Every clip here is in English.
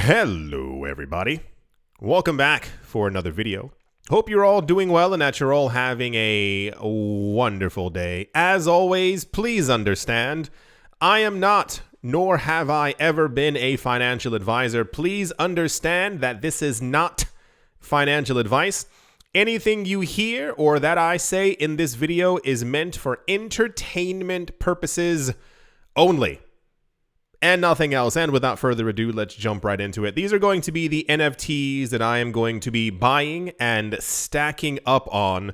Hello everybody, welcome back for another video. Hope you're all doing well and that you're all having a wonderful day. As always, please understand, I am not, nor have I ever been a financial advisor. Please understand that this is not financial advice. Anything you hear or that I say in this video is meant for entertainment purposes only. And nothing else. And without further ado, let's jump right into it. These are going to be the NFTs that I am going to be buying and stacking up on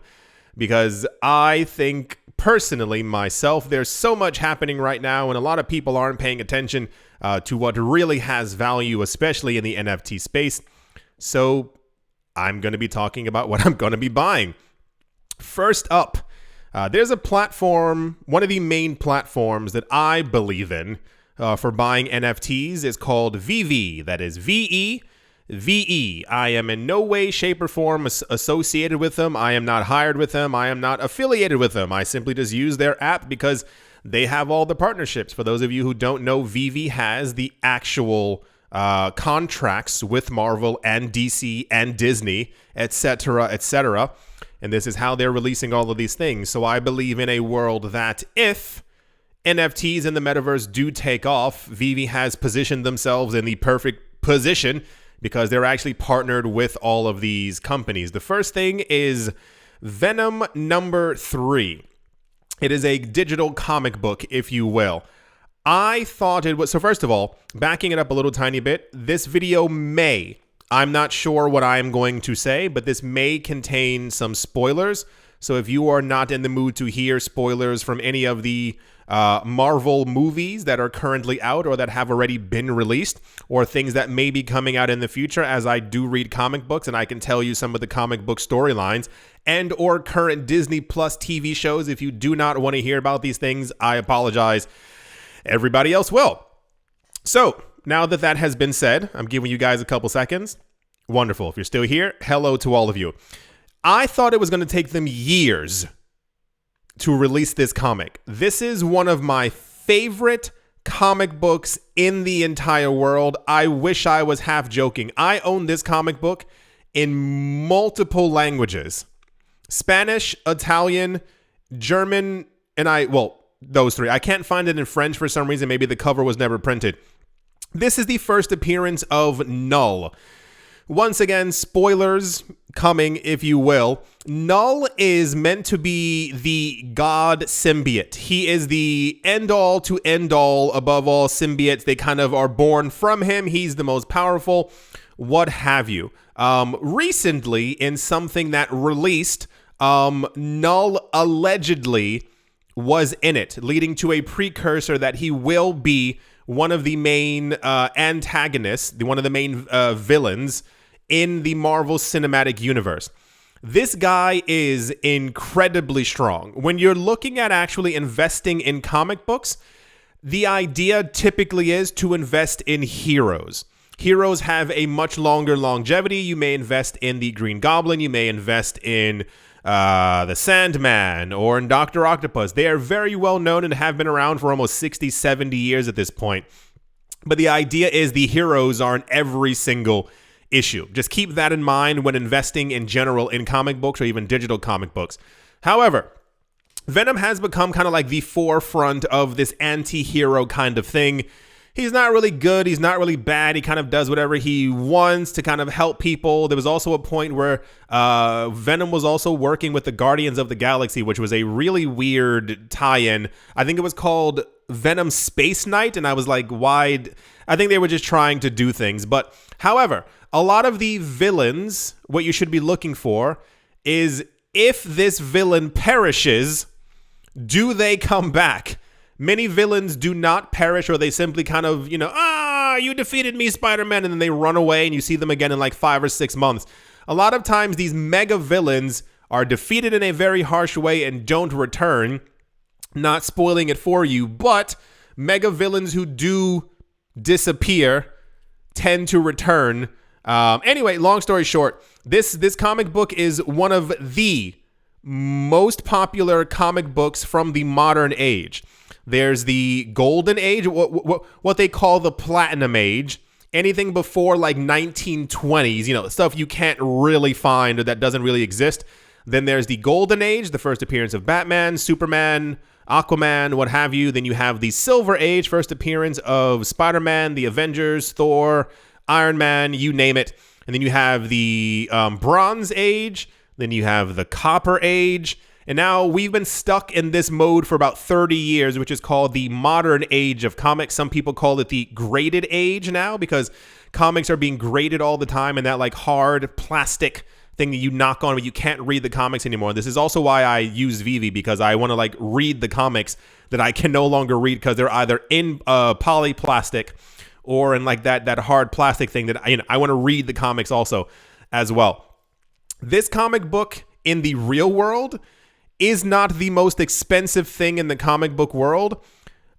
because I think personally myself, there's so much happening right now and a lot of people aren't paying attention to what really has value, especially in the NFT space. So I'm going to be talking about what I'm going to be buying. First up, there's a platform, one of the main platforms that I believe in for buying NFTs is called VV. That is VE. I am in no way, shape, or form associated with them. I am not hired with them. I am not affiliated with them. I simply just use their app because they have all the partnerships. For those of you who don't know, VV has the actual contracts with Marvel and DC and Disney, etc., etc. And this is how they're releasing all of these things. So I believe in a world that if NFTs in the metaverse do take off, VV has positioned themselves in the perfect position because they're actually partnered with all of these companies. The first thing is Venom number 3. It is a digital comic book, if you will. I thought it was, so first of all, backing it up a little tiny bit, this video may, I'm not sure what I'm going to say, but this may contain some spoilers. So if you are not in the mood to hear spoilers from any of the Marvel movies that are currently out or that have already been released, or things that may be coming out in the future, as I do read comic books and I can tell you some of the comic book storylines and or current Disney Plus TV shows. If you do not want to hear about these things, I apologize. Everybody else will. So now that that has been said, I'm giving you guys a couple seconds. Wonderful. If you're still here, hello to all of you. I thought it was going to take them years to release this comic. This is one of my favorite comic books in the entire world. I wish I was half joking. I own this comic book in multiple languages. Spanish, Italian, German, and those three. I can't find it in French for some reason. Maybe the cover was never printed. This is the first appearance of Null. Once again, spoilers coming, if you will. Null is meant to be the god symbiote. He is the end-all to end-all, above all symbiotes. They kind of are born from him. He's the most powerful, what have you. Recently, in something that released, Null allegedly was in it, leading to a precursor that he will be one of the main antagonists, one of the main villains in the Marvel Cinematic Universe. This guy is incredibly strong. When you're looking at actually investing in comic books, the idea typically is to invest in heroes. Heroes have a much longer longevity. You may invest in the Green Goblin. You may invest in the Sandman or in Dr. Octopus. They are very well known and have been around for almost 60, 70 years at this point. But the idea is the heroes are in every single issue. Just keep that in mind when investing in general in comic books or even digital comic books. However, Venom has become kind of like the forefront of this anti-hero kind of thing. He's not really good. He's not really bad. He kind of does whatever he wants to kind of help people. There was also a point where Venom was also working with the Guardians of the Galaxy, which was a really weird tie-in. I think it was called Venom Space Knight, and I was like, why? I think they were just trying to do things. But however, a lot of the villains, what you should be looking for is if this villain perishes, do they come back? Many villains do not perish, or they simply kind of, you defeated me, Spider-Man, and then they run away and you see them again in like 5 or 6 months. A lot of times these mega villains are defeated in a very harsh way and don't return. Not spoiling it for you, but mega villains who do disappear tend to return. Anyway, long story short, this comic book is one of the most popular comic books from the modern age. There's the golden age, what they call the platinum age, Anything before like 1920s, you know, stuff you can't really find or that doesn't really exist. Then there's the Golden Age, the first appearance of Batman, Superman, Aquaman, what have you. Then you have the Silver Age, first appearance of Spider-Man, the Avengers, Thor, Iron Man, you name it. And then you have the Bronze Age. Then you have the Copper Age. And now we've been stuck in this mode for about 30 years, which is called the modern age of comics. Some people call it the graded age now because comics are being graded all the time in that like hard plastic thing that you knock on but you can't read the comics anymore. This is also why I use Vivi, because I want to like read the comics that I can no longer read because they're either in polyplastic or in like that hard plastic thing that I want to read the comics also as well. This comic book in the real world is not the most expensive thing in the comic book world,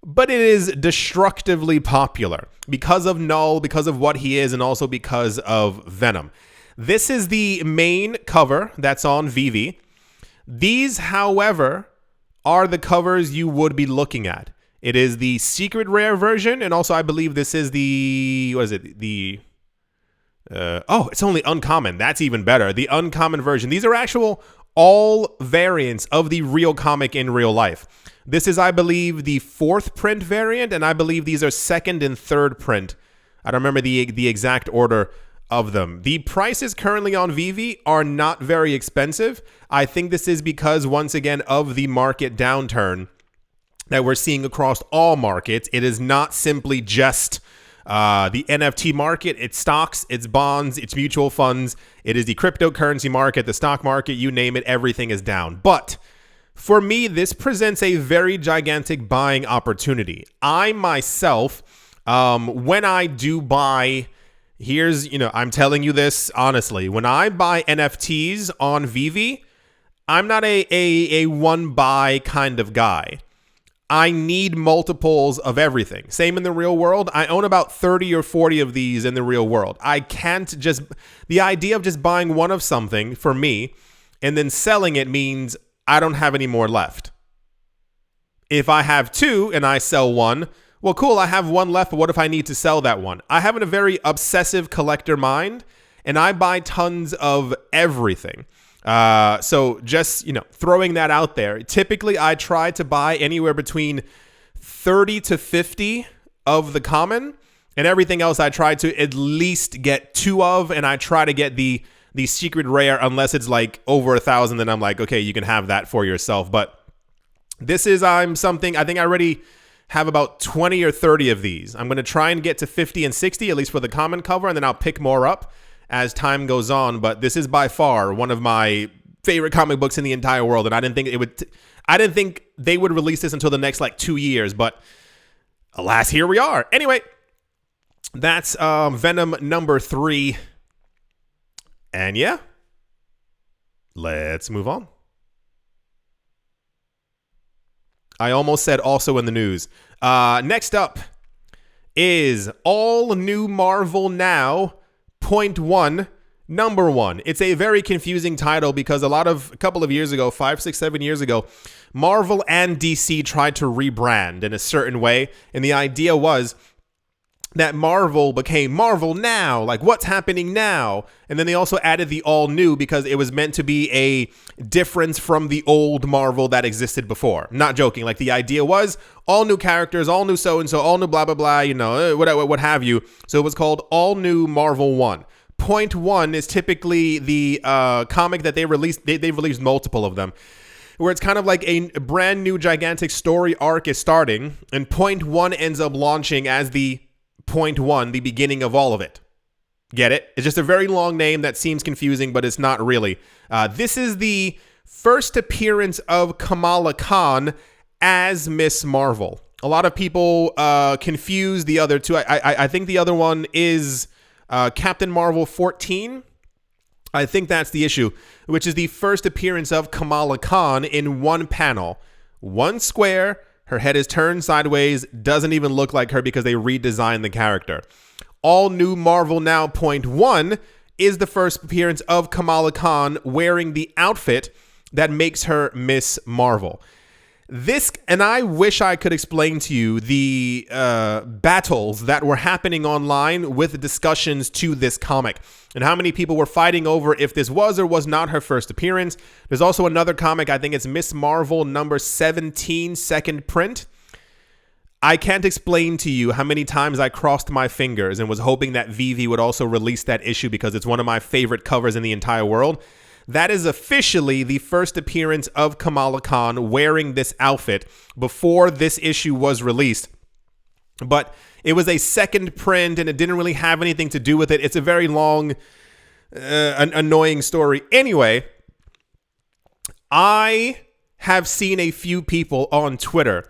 but it is destructively popular because of Null, because of what he is, and also because of Venom. This is the main cover that's on Vivi. These, however, are the covers you would be looking at. It is the secret rare version, and also I believe this is the, what is it? It's only uncommon. That's even better. The uncommon version. These are actual all variants of the real comic in real life. This is, I believe, the 4th print variant, and I believe these are 2nd and 3rd print. I don't remember the exact order of them. The prices currently on Vivi are not very expensive. I think this is because, once again, of the market downturn that we're seeing across all markets. It is not simply just the NFT market. It's stocks, it's bonds, it's mutual funds. It is the cryptocurrency market, the stock market, you name it, everything is down. But for me, this presents a very gigantic buying opportunity. I myself, when I do buy, I'm telling you this honestly, when I buy NFTs on Vivi, I'm not a one buy kind of guy. I need multiples of everything. Same in the real world. I own about 30 or 40 of these in the real world. I can't just, the idea of just buying one of something for me and then selling it means I don't have any more left. If I have 2 and I sell 1, well, cool, I have 1 left, but what if I need to sell that 1? I have a very obsessive collector mind, and I buy tons of everything. So just, throwing that out there. Typically, I try to buy anywhere between 30 to 50 of the common, and everything else I try to at least get 2 of, and I try to get the secret rare unless it's like over 1,000, then I'm like, okay, you can have that for yourself. But this is, I think I already have about 20 or 30 of these. I'm going to try and get to 50 and 60, at least for the common cover, and then I'll pick more up as time goes on. But this is by far one of my favorite comic books in the entire world, and I didn't think they would release this until the next 2 years, but alas, here we are. Anyway, that's Venom number 3, and yeah, let's move on. I almost said also in the news. Next up is all new Marvel Now .1 number 1. It's a very confusing title because a couple of years ago, 5, 6, 7 years ago, Marvel and DC tried to rebrand in a certain way. And the idea was that Marvel became Marvel Now, like what's happening now. And then they also added the all new because it was meant to be a difference from the old Marvel that existed before. Not joking. Like the idea was all new characters, all new so-and-so, all new blah, blah, blah, what have you. So it was called All New Marvel 1. .1 is typically the comic that they released. They've released multiple of them, where it's kind of like a brand new gigantic story arc is starting, and .1 ends up launching as the .1, the beginning of all of it. Get it? It's just a very long name that seems confusing, but it's not really. This is the first appearance of Kamala Khan as Miss Marvel. A lot of people confuse the other two. I think the other one is Captain Marvel 14. I think that's the issue, which is the first appearance of Kamala Khan in one panel. One square, her head is turned sideways, doesn't even look like her because they redesigned the character. All New Marvel Now .1 is the first appearance of Kamala Khan wearing the outfit that makes her Miss Marvel. This, and I wish I could explain to you the battles that were happening online with discussions to this comic and how many people were fighting over if this was or was not her first appearance. There's also another comic, I think it's Miss Marvel number 17, second print. I can't explain to you how many times I crossed my fingers and was hoping that Vivi would also release that issue because it's one of my favorite covers in the entire world. That is officially the first appearance of Kamala Khan wearing this outfit before this issue was released. But it was a second print and it didn't really have anything to do with it. It's a very long, annoying story. Anyway, I have seen a few people on Twitter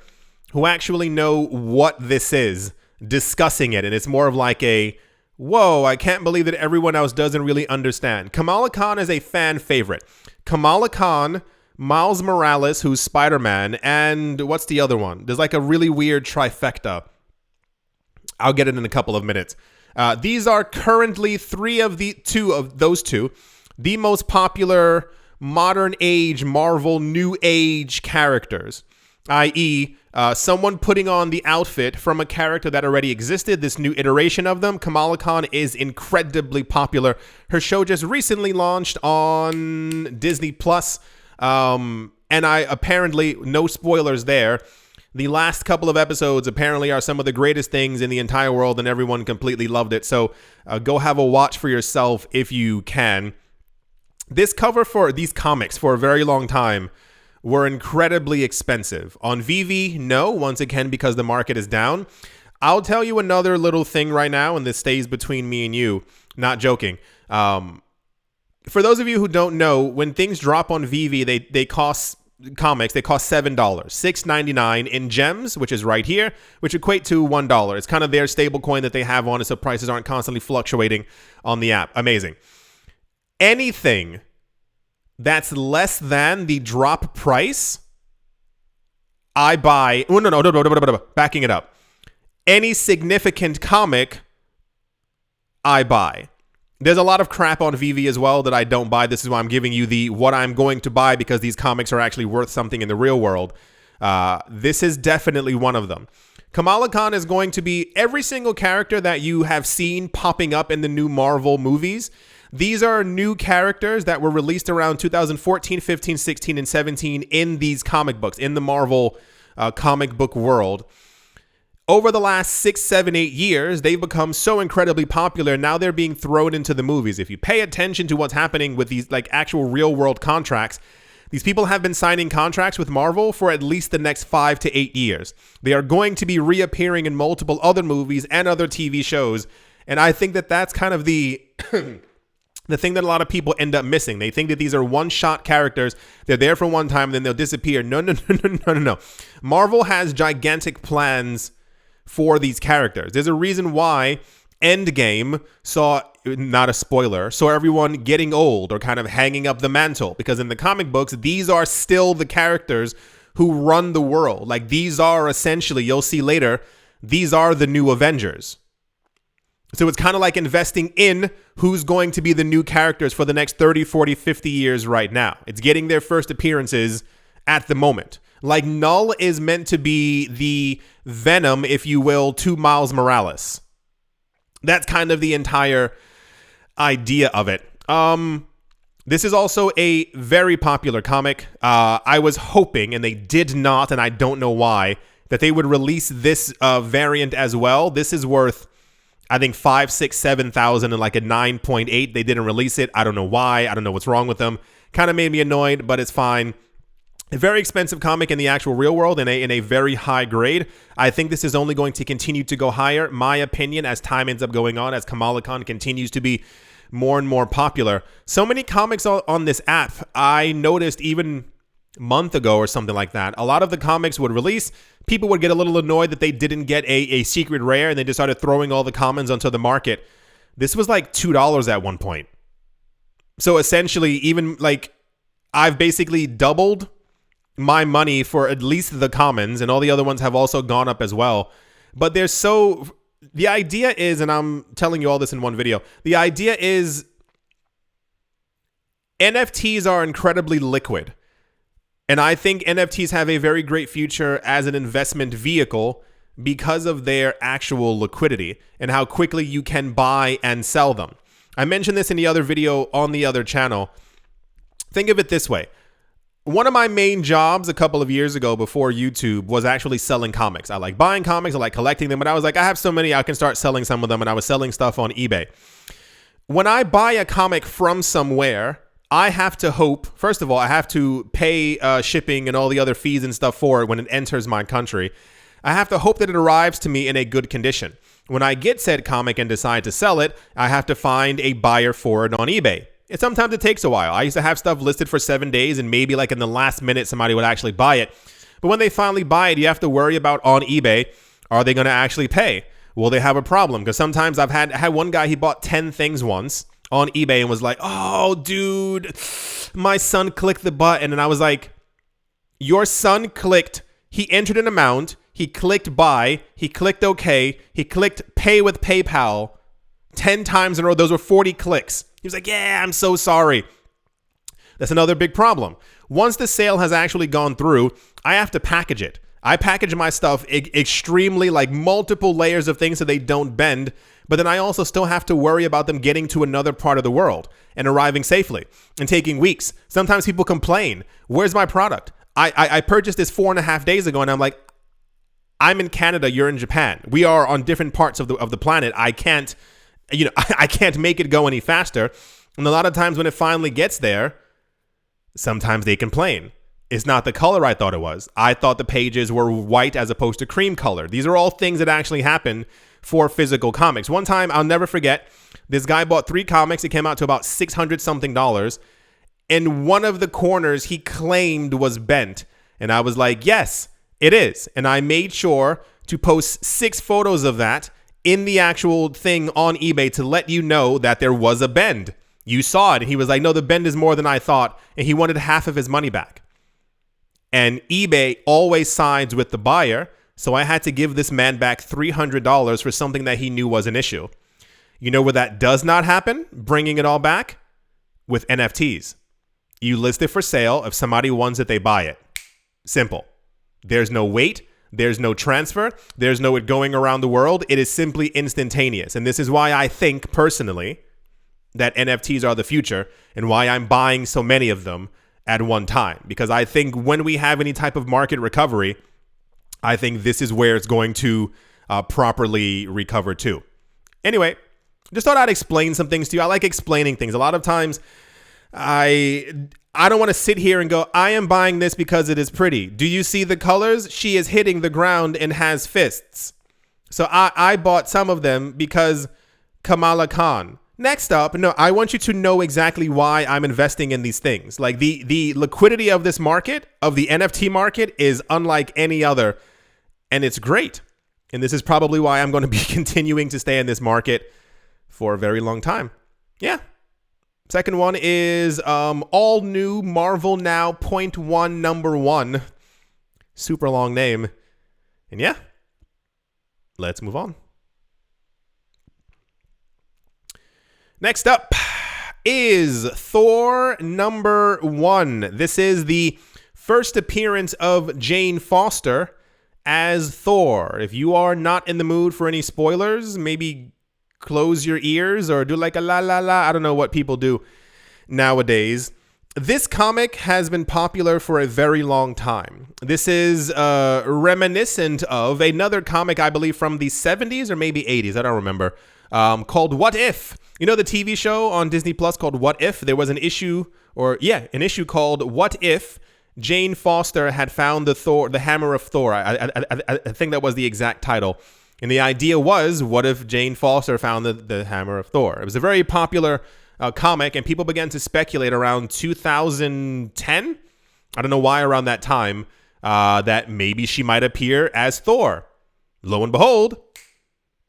who actually know what this is discussing it. And it's more of like a, whoa, I can't believe that everyone else doesn't really understand. Kamala Khan is a fan favorite. Kamala Khan, Miles Morales, who's Spider-Man, and what's the other one? There's like a really weird trifecta. I'll get it in a couple of minutes. These are currently two of those two, the most popular modern age Marvel New Age characters, i.e., someone putting on the outfit from a character that already existed, this new iteration of them. Kamala Khan is incredibly popular. Her show just recently launched on Disney Plus, and I apparently, no spoilers there, the last couple of episodes apparently are some of the greatest things in the entire world, and everyone completely loved it. So go have a watch for yourself if you can. This cover for these comics for a very long time were incredibly expensive. On Vivi, no, once again, because the market is down. I'll tell you another little thing right now, and this stays between me and you. Not joking. For those of you who don't know, when things drop on Vivi, they cost comics, they cost $7, $6.99 in gems, which is right here, which equate to $1. It's kind of their stable coin that they have on it, so prices aren't constantly fluctuating on the app. Amazing. Anything that's less than the drop price, I buy. Oh, no. Backing it up. Any significant comic, I buy. There's a lot of crap on Vivi as well that I don't buy. This is why I'm giving you the what I'm going to buy, because these comics are actually worth something in the real world. This is definitely one of them. Kamala Khan is going to be every single character that you have seen popping up in the new Marvel movies. These are new characters that were released around 2014, 15, 16, and 17 in these comic books, in the Marvel comic book world. Over the last 6, 7, 8 years, they've become so incredibly popular. Now they're being thrown into the movies. If you pay attention to what's happening with these like actual real world contracts, these people have been signing contracts with Marvel for at least the next 5 to 8 years. They are going to be reappearing in multiple other movies and other TV shows. And I think that that's kind of the the thing that a lot of people end up missing. They think that these are one-shot characters. They're there for one time, and then they'll disappear. No. Marvel has gigantic plans for these characters. There's a reason why Endgame saw, not a spoiler, saw everyone getting old or kind of hanging up the mantle. Because in the comic books, these are still the characters who run the world. Like, these are essentially, you'll see later, these are the new Avengers. So it's kind of like investing in who's going to be the new characters for the next 30, 40, 50 years right now. It's getting their first appearances at the moment. Like, Null is meant to be the Venom, if you will, to Miles Morales. That's kind of the entire idea of it. This is also a very popular comic. I was hoping, and they did not, and I don't know why, that they would release this variant as well. This is worth, I think, 5, 6, 7,000 and like a 9.8. They didn't release it. I don't know why. I don't know what's wrong with them. Kind of made me annoyed, but it's fine. A very expensive comic in the actual real world in a very high grade. I think this is only going to continue to go higher, my opinion, as time ends up going on, as Kamala Khan continues to be more and more popular. So many comics on this app. I noticed even a month ago or something like that, a lot of the comics would release. People would get a little annoyed that they didn't get a secret rare, and they just started throwing all the commons onto the market. This was like $2 at one point. So essentially, even like, I've basically doubled my money for at least the commons, and all the other ones have also gone up as well. But they're so, the idea is, and I'm telling you all this in one video, the idea is NFTs are incredibly liquid. And I think NFTs have a very great future as an investment vehicle because of their actual liquidity and how quickly you can buy and sell them. I mentioned this in the other video on the other channel. Think of it this way. One of my main jobs a couple of years ago before YouTube was actually selling comics. I like buying comics, I like collecting them, but I was like, I have so many, I can start selling some of them, and I was selling stuff on eBay. When I buy a comic from somewhere, I have to hope, first of all, I have to pay shipping and all the other fees and stuff for it when it enters my country. I have to hope that it arrives to me in a good condition. When I get said comic and decide to sell it, I have to find a buyer for it on eBay. Sometimes it takes a while. I used to have stuff listed for 7 days, and maybe like in the last minute, somebody would actually buy it. But when they finally buy it, you have to worry about on eBay, are they going to actually pay? Will they have a problem? Because sometimes I had one guy, he bought 10 things once on eBay and was like, oh, dude, my son clicked the button. And I was like, your son clicked, he entered an amount, he clicked buy, he clicked OK, he clicked pay with PayPal 10 times in a row. Those were 40 clicks. He was like, yeah, I'm so sorry. That's another big problem. Once the sale has actually gone through, I have to package it. I package my stuff extremely, like multiple layers of things so they don't bend. But then I also still have to worry about them getting to another part of the world and arriving safely and taking weeks. Sometimes people complain, where's my product? I purchased this 4.5 days ago, and I'm like, I'm in Canada, you're in Japan. We are on different parts of the planet. I can't make it go any faster. And a lot of times when it finally gets there, sometimes they complain. It's not the color I thought it was. I thought the pages were white as opposed to cream color. These are all things that actually happen for physical comics. One time, I'll never forget, this guy bought 3 comics. It came out to about $600 something. And one of the corners he claimed was bent. And I was like, yes, it is. And I made sure to post 6 photos of that in the actual thing on eBay to let you know that there was a bend. You saw it. And he was like, no, the bend is more than I thought. And he wanted half of his money back. And eBay always sides with the buyer. So I had to give this man back $300 for something that he knew was an issue. You know where that does not happen? Bringing it all back? With NFTs. You list it for sale. If somebody wants it, they buy it. Simple. There's no wait. There's no transfer. There's no it going around the world. It is simply instantaneous. And this is why I think personally that NFTs are the future and why I'm buying so many of them at one time. Because I think when we have any type of market recovery, I think this is where it's going to properly recover too. Anyway, just thought I'd explain some things to you. I like explaining things. A lot of times I don't want to sit here and go, I am buying this because it is pretty. Do you see the colors? She is hitting the ground and has fists. So I bought some of them because Kamala Khan. Next up, no, I want you to know exactly why I'm investing in these things. Like the liquidity of this market, of the NFT market, is unlike any other, and it's great. And this is probably why I'm going to be continuing to stay in this market for a very long time. Yeah. Second one is all new Marvel Now .1 number 1. Super long name. And yeah, let's move on. Next up is Thor number 1. This is the first appearance of Jane Foster as Thor. If you are not in the mood for any spoilers, maybe close your ears or do like a la la la. I don't know what people do nowadays. This comic has been popular for a very long time. This is reminiscent of another comic, I believe, from the 70s or maybe 80s. I don't remember. Called What If? You know the TV show on Disney Plus called What If? There was an issue called What If Jane Foster had found the hammer of Thor. I think that was the exact title. And the idea was, what if Jane Foster found the hammer of Thor? It was a very popular comic, and people began to speculate around 2010. I don't know why around that time that maybe she might appear as Thor. Lo and behold,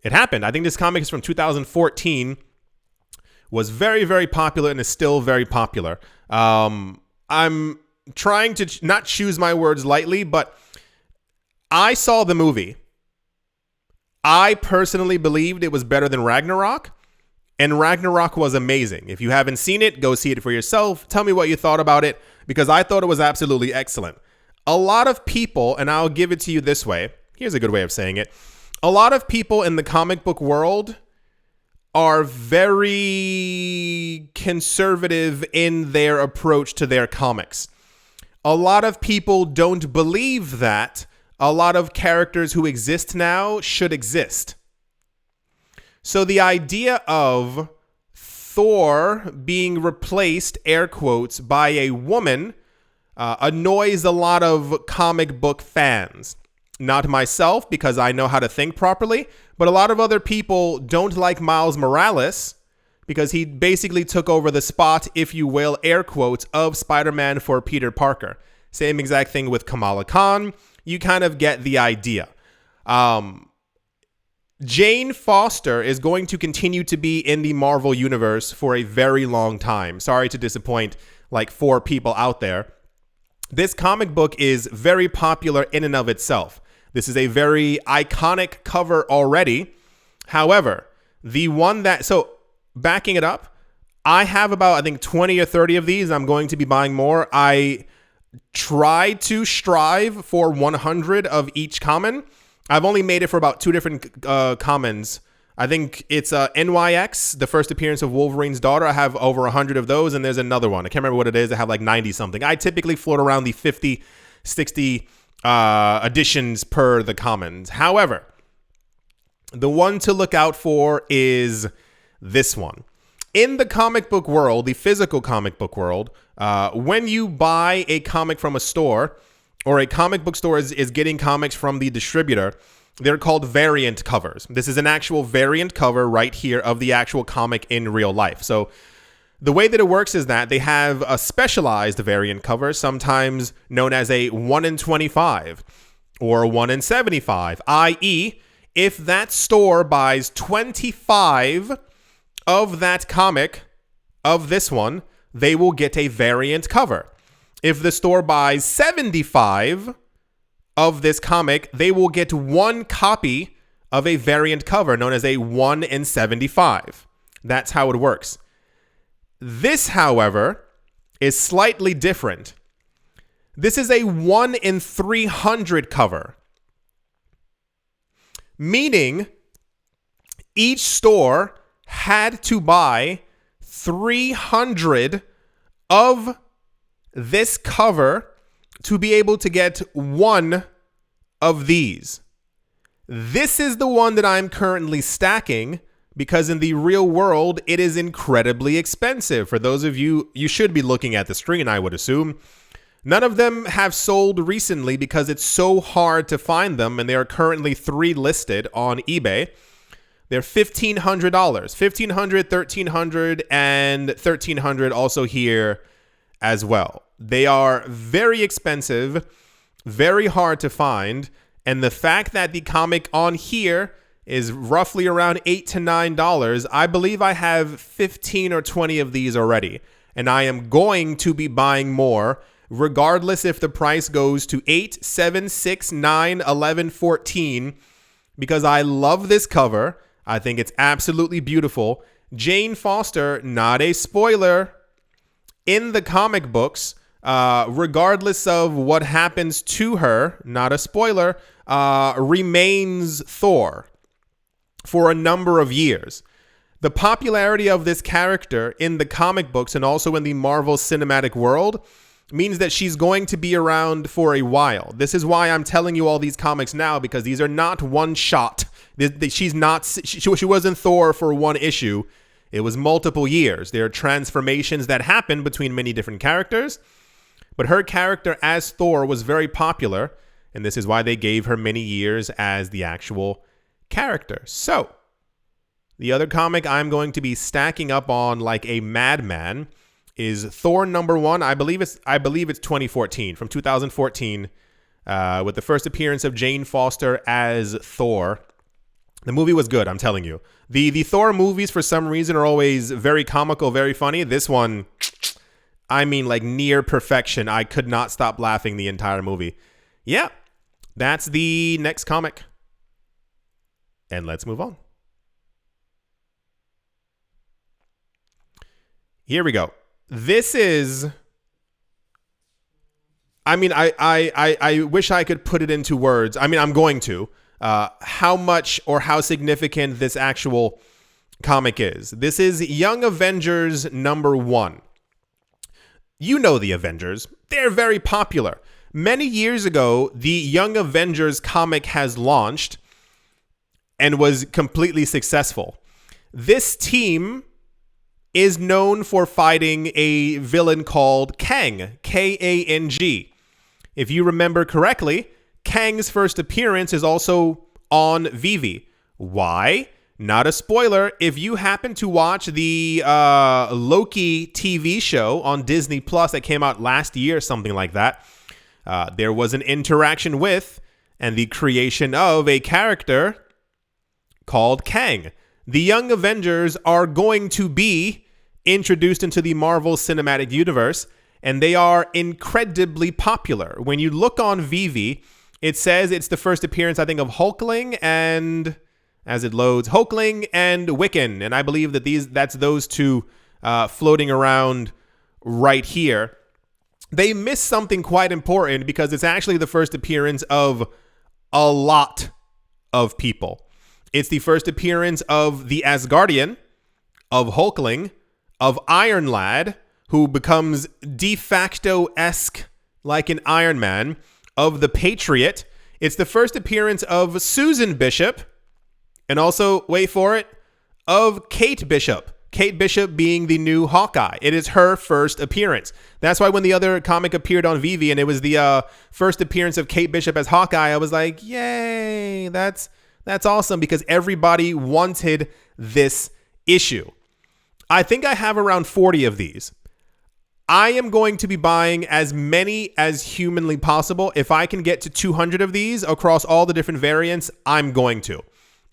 it happened. I think this comic is from 2014. Was very, very popular and is still very popular. I'm trying to not choose my words lightly, but I saw the movie. I personally believed it was better than Ragnarok. And Ragnarok was amazing. If you haven't seen it, go see it for yourself. Tell me what you thought about it, because I thought it was absolutely excellent. A lot of people, and I'll give it to you this way. Here's a good way of saying it. A lot of people in the comic book world are very conservative in their approach to their comics. A lot of people don't believe that a lot of characters who exist now should exist. So the idea of Thor being replaced, air quotes, by a woman annoys a lot of comic book fans. Not myself, because I know how to think properly, but a lot of other people don't like Miles Morales because he basically took over the spot, if you will, air quotes, of Spider-Man for Peter Parker. Same exact thing with Kamala Khan. You kind of get the idea. Jane Foster is going to continue to be in the Marvel Universe for a very long time. Sorry to disappoint like 4 people out there. This comic book is very popular in and of itself. This is a very iconic cover already. However, the one that... So, backing it up, I have about, I think, 20 or 30 of these. I'm going to be buying more. I try to strive for 100 of each common. I've only made it for about 2 different commons. I think it's NYX, the first appearance of Wolverine's daughter. I have over 100 of those, and there's another one. I can't remember what it is. I have like 90 something. I typically float around the 50, 60 additions per the commons. However, the one to look out for is this one. In the comic book world, the physical comic book world, when you buy a comic from a store, or a comic book store is getting comics from the distributor, they're called variant covers. This is an actual variant cover right here of the actual comic in real life. So the way that it works is that they have a specialized variant cover, sometimes known as a 1 in 25 or 1 in 75, i.e., if that store buys 25 of that comic, of this one, they will get a variant cover. If the store buys 75 of this comic, they will get 1 copy of a variant cover known as a 1 in 75. That's how it works. This, however, is slightly different. This is a 1 in 300 cover, meaning each store had to buy 300 of this cover to be able to get 1 of these. This is the one that I'm currently stacking because in the real world, it is incredibly expensive. For those of you, you should be looking at the screen, I would assume. None of them have sold recently because it's so hard to find them, and there are currently 3 listed on eBay. They're $1,500, $1,500, $1,300, and $1,300 also here as well. They are very expensive, very hard to find, and the fact that the comic on here is roughly around $8 to $9, I believe I have 15 or 20 of these already, and I am going to be buying more, regardless if the price goes to 8, 7, 6, 9, 11, 14, because I love this cover. I think it's absolutely beautiful. Jane Foster, not a spoiler, in the comic books, regardless of what happens to her, not a spoiler, remains Thor for a number of years. The popularity of this character in the comic books and also in the Marvel Cinematic world means that she's going to be around for a while. This is why I'm telling you all these comics now, because these are not one shot. She wasn't Thor for 1 issue. It was multiple years. There are transformations that happen between many different characters, but her character as Thor was very popular, and this is why they gave her many years as the actual character. So, the other comic I'm going to be stacking up on like a madman is Thor #1. I believe it's 2014, from 2014, with the first appearance of Jane Foster as Thor. The movie was good, I'm telling you. The Thor movies, for some reason, are always very comical, very funny. This one, I mean, like near perfection. I could not stop laughing the entire movie. Yeah, that's the next comic. And let's move on. Here we go. This is, I mean, I wish I could put it into words. I mean, I'm going to, how much or how significant this actual comic is. This is Young Avengers #1. You know the Avengers. They're very popular. Many years ago, the Young Avengers comic has launched and was completely successful. This team is known for fighting a villain called Kang, K-A-N-G. If you remember correctly, Kang's first appearance is also on Vivi. Why? Not a spoiler. If you happen to watch the Loki TV show on Disney Plus that came out last year, something like that, there was an interaction with and the creation of a character called Kang. The Young Avengers are going to be introduced into the Marvel Cinematic Universe, and they are incredibly popular. When you look on Vivi, it says it's the first appearance, I think, of Hulkling and, as it loads, Hulkling and Wiccan. And I believe that that's those two floating around right here. They missed something quite important because it's actually the first appearance of a lot of people. It's the first appearance of the Asgardian, of Hulkling, of Iron Lad, who becomes de facto-esque like an Iron Man, of the Patriot. It's the first appearance of Susan Bishop, and also, wait for it, of Kate Bishop. Kate Bishop being the new Hawkeye. It is her first appearance. That's why when the other comic appeared on Vivi and it was the first appearance of Kate Bishop as Hawkeye, I was like, yay, that's awesome, because everybody wanted this issue. I think I have around 40 of these. I am going to be buying as many as humanly possible. If I can get to 200 of these across all the different variants, I'm going to.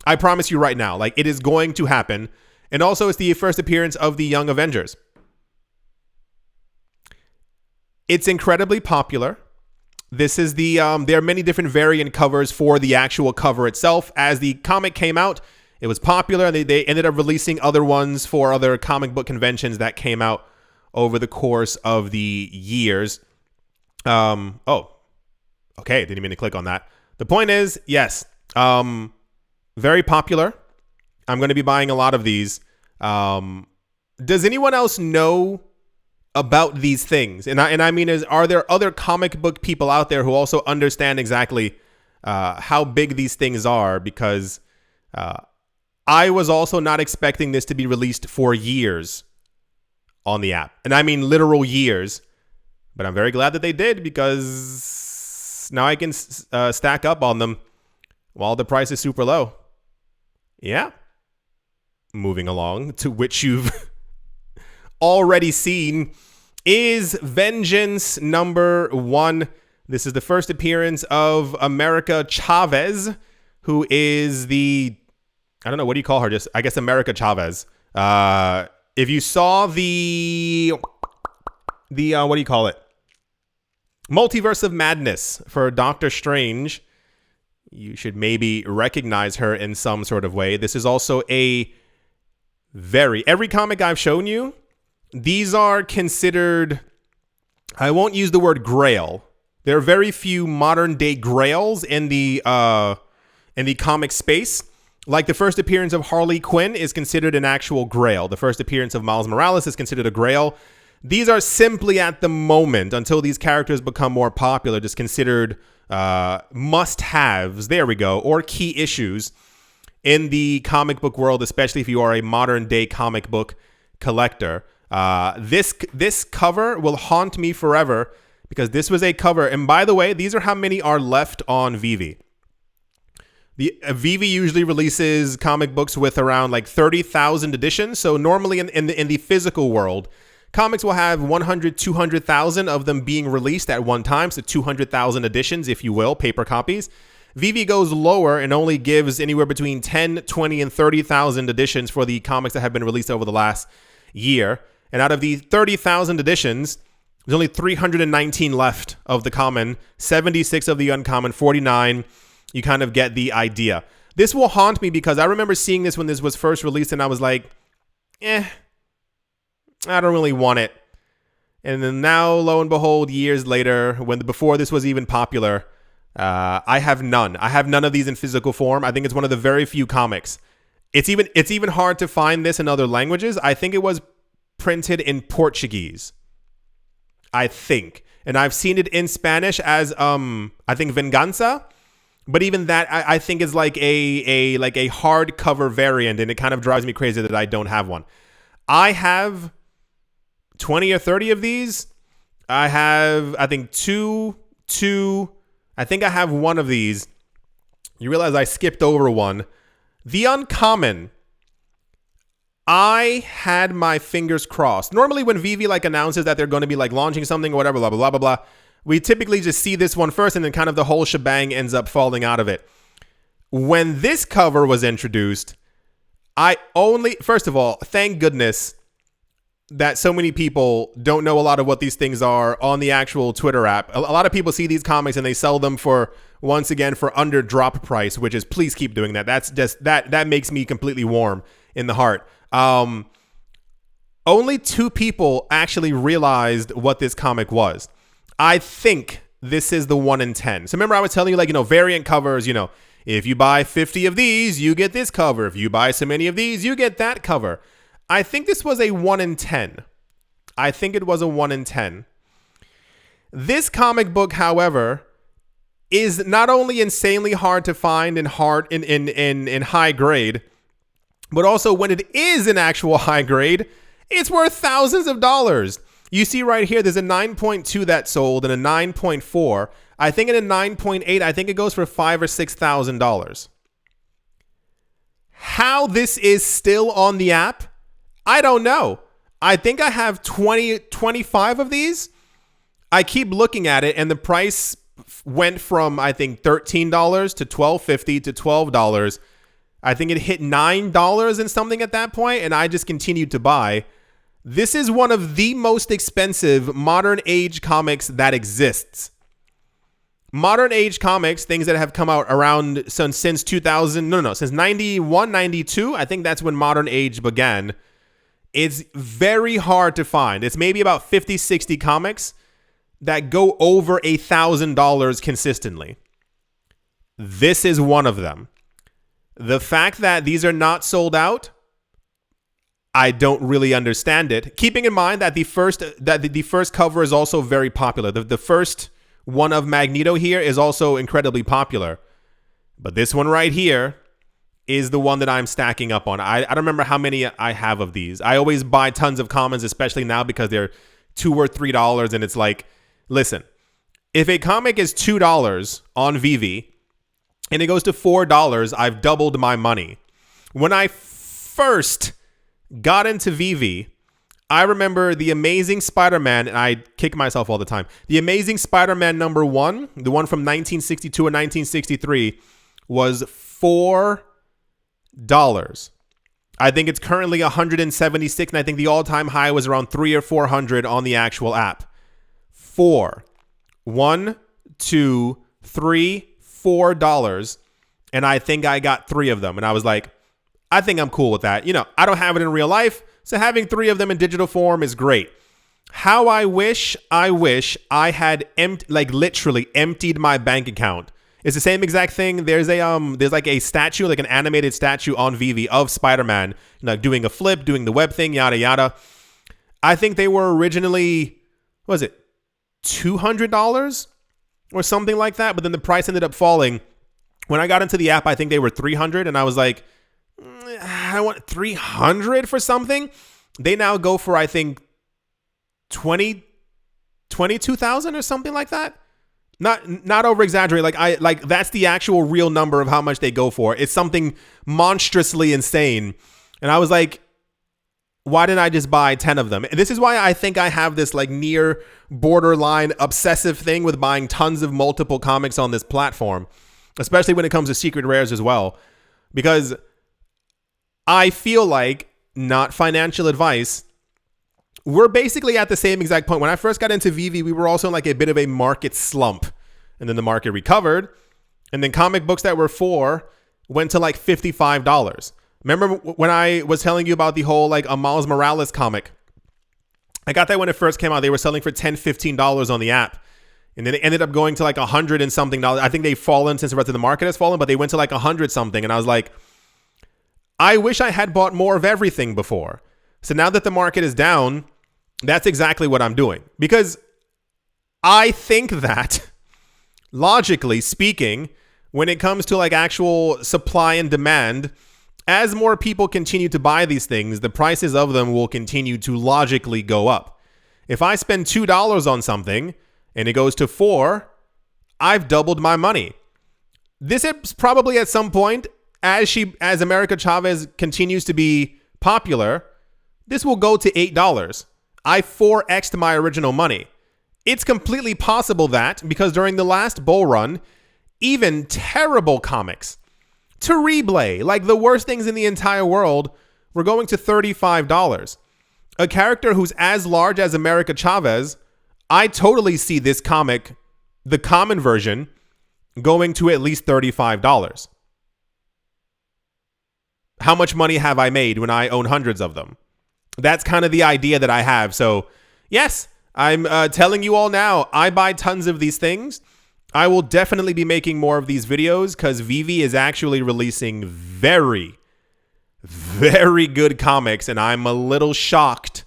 I promise you right now, like, it is going to happen. And also, it's the first appearance of the Young Avengers. It's incredibly popular. This is the, there are many different variant covers for the actual cover itself. As the comic came out, it was popular. They ended up releasing other ones for other comic book conventions that came out over the course of the years. Oh, okay. Didn't mean to click on that. The point is, yes, very popular. I'm going to be buying a lot of these. Does anyone else know about these things? And I mean, are there other comic book people out there who also understand exactly how big these things are? Because I was also not expecting this to be released for years on the app. And I mean literal years. But I'm very glad that they did, because now I can stack up on them while the price is super low. Yeah. Moving along to which you've already seen is Vengeance #1. This is the first appearance of America Chavez, who is the, I don't know, what do you call her? Just, I guess, America Chavez. If you saw the what do you call it? Multiverse of Madness for Doctor Strange, you should maybe recognize her in some sort of way. This is also every comic I've shown you, these are considered, I won't use the word grail. There are very few modern day grails in the comic space. Like the first appearance of Harley Quinn is considered an actual grail. The first appearance of Miles Morales is considered a grail. These are simply, at the moment, until these characters become more popular, just considered must-haves, there we go, or key issues in the comic book world, especially if you are a modern day comic book collector. This cover will haunt me forever, because this was a cover. And by the way, these are how many are left on Vivi. The Vivi usually releases comic books with around like 30,000 editions. So normally in the physical world, comics will have 100, 200,000 of them being released at one time. So 200,000 editions, if you will, paper copies. Vivi goes lower and only gives anywhere between 10, 20, and 30,000 editions for the comics that have been released over the last year. And out of the 30,000 editions, there's only 319 left of the common, 76 of the uncommon, 49. You kind of get the idea. This will haunt me because I remember seeing this when this was first released and I was like, I don't really want it. And then now, lo and behold, years later, before this was even popular, I have none. I have none of these in physical form. I think it's one of the very few comics. It's even hard to find this in other languages. I think it was printed in Portuguese. I think. And I've seen it in Spanish as I think Venganza. But even that I think is like a hardcover variant, and it kind of drives me crazy that I don't have one. I have 20 or 30 of these. I have, I think, two. I think I have one of these. You realize I skipped over one. The uncommon. I had my fingers crossed. Normally when Vivi like announces that they're going to be like launching something or whatever, blah, blah, blah, blah, blah, we typically just see this one first, and then kind of the whole shebang ends up falling out of it. When this cover was introduced, first of all, thank goodness that so many people don't know a lot of what these things are on the actual Twitter app. A lot of people see these comics and they sell them once again for under drop price, which is, please keep doing that. That's just, that makes me completely warm in the heart. Only 2 people actually realized what this comic was. I think this is the 1 in 10. So remember I was telling you, variant covers, if you buy 50 of these, you get this cover. If you buy so many of these, you get that cover. I think this was a 1 in 10. I think it was a 1 in 10. This comic book, however, is not only insanely hard to find and hard in high grade, but also when it is an actual high grade, it's worth thousands of dollars. You see right here, there's a 9.2 that sold and a 9.4. I think in a 9.8, I think it goes for $5,000 or $6,000. How this is still on the app, I don't know. I think I have 25 of these. I keep looking at it, and the price went from, I think, $13 to $12.50 to $12. I think it hit $9 and something at that point, and I just continued to buy. This is one of the most expensive modern age comics that exists. Modern age comics, things that have come out around since 2000, since 91, 92. I think that's when modern age began. It's very hard to find. It's maybe about 50, 60 comics that go over $1,000 consistently. This is one of them. The fact that these are not sold out, I don't really understand it. Keeping in mind that the first cover is also very popular. The first one of Magneto here is also incredibly popular. But this one right here is the one that I'm stacking up on. I don't remember how many I have of these. I always buy tons of commons, especially now because they're $2 or $3, and it's like, listen, if a comic is $2 on VV and it goes to $4, I've doubled my money. When I first got into VV, I remember The Amazing Spider-Man, and I kick myself all the time. The Amazing Spider-Man #1, the one from 1962 or 1963, was $4. I think it's currently 176, and I think the all-time high was around 300 or 400 on the actual app. $4. $1, $2, $3, $4, and I think I got 3 of them, and I was like, I think I'm cool with that. I don't have it in real life, so having 3 of them in digital form is great. How I wish I had literally emptied my bank account. It's the same exact thing. There's like a statue, like an animated statue on VV of Spider-Man, doing a flip, doing the web thing, yada yada. I think they were originally, what was it, $200 or something like that, but then the price ended up falling. When I got into the app, I think they were $300, and I was like, I want $300 for something. They now go for, I think, $22,000 or something like that. Not over exaggerate. Like that's the actual real number of how much they go for. It's something monstrously insane. And I was like, why didn't I just buy 10 of them? And this is why I think I have this like near borderline obsessive thing with buying tons of multiple comics on this platform, especially when it comes to secret rares as well, because I feel like, not financial advice, we're basically at the same exact point. When I first got into VV, we were also in like a bit of a market slump, and then the market recovered, and then comic books that were $4 went to like $55. Remember when I was telling you about the whole like a Miles Morales comic I got that when it first came out. They were selling for $10, $15 on the app. And then it ended up going to like $100 and something. I think they've fallen since the rest of the market has fallen, but they went to like $100 something. And I was like, I wish I had bought more of everything before. So now that the market is down, that's exactly what I'm doing. Because I think that, logically speaking, when it comes to like actual supply and demand, as more people continue to buy these things, the prices of them will continue to logically go up. If I spend $2 on something and it goes to $4, I've doubled my money. This is probably at some point, as America Chavez continues to be popular, this will go to $8. I 4x'd my original money. It's completely possible that, because during the last bull run, even terrible comics, Terrible, like the worst things in the entire world, were going to $35. A character who's as large as America Chavez, I totally see this comic, the common version, going to at least $35. How much money have I made when I own hundreds of them? That's kind of the idea that I have. So, yes, I'm telling you all now, I buy tons of these things. I will definitely be making more of these videos because Vivi is actually releasing very, very good comics, and I'm a little shocked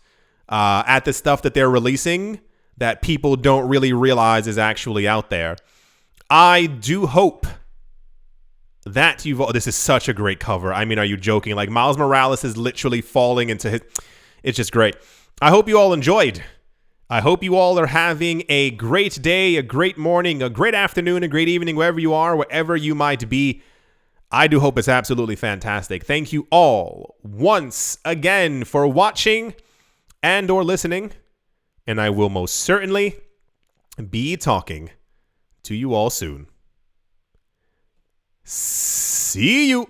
at the stuff that they're releasing that people don't really realize is actually out there. I do hope that you've... This is such a great cover. I mean, are you joking? Like, Miles Morales is literally falling into his... It's just great. I hope you all enjoyed. I hope you all are having a great day, a great morning, a great afternoon, a great evening, wherever you are, wherever you might be. I do hope it's absolutely fantastic. Thank you all once again for watching and or listening. And I will most certainly be talking to you all soon. See you.